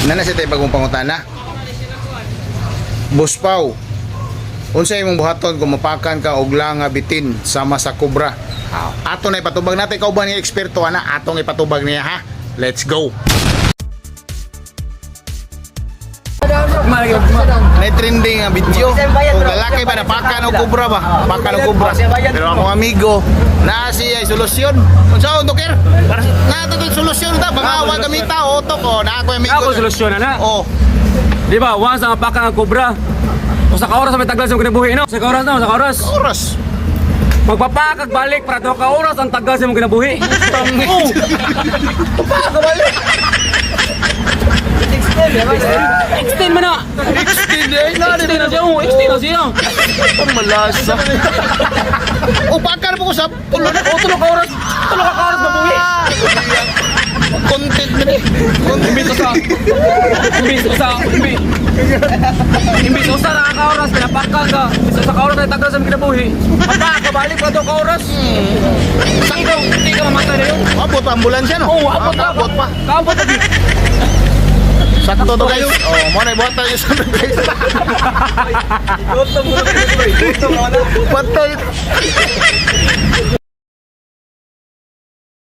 Nana siya tayo bagong pangutana. Boss Pau, unsay imong buhaton kung mapakan ka og langa bitin sama sa kubra? Ato na ipatubag natin, kauban ni eksperto ana, atong ipatubag niya ha. Let's go. May trending nga video. Kung lalaki ba napakan og kubra ba? Pakan og kubra. Pero akong amigo na siya solusyon. Unsa on dokter? Na to solusyon ta, bangawan kami ta otok ko. Na ako amigo. Ako solusyon na. Oh. Di ba, once ang apakan ang kubra, o sa kaoras may taglas yung kinabuhi, no? Sa kaoras na, sa kaoras. Oras. Magpapakag balik para daw kaoras ang taglas yung kinabuhi. Oh. Pagkabalik. Extend mo na! Extend Extend na siya, oh, extend na siya. Ang malasa. O pakan mo ko sa Tulog ka oras mabuhi. content mo ni. Imbis usa na ka oras, pinapakag ka. Imbis sa kaoras ay taglas yung kinabuhi. Magpapakabalik para daw kaoras. Hindi ka mamatay na yun. Abot pa ambulansya no? Oo, abot na. Abot pa. Kaabot na. Sakto to kayo. Oh, mo na buhat tayo sa guys. Patay.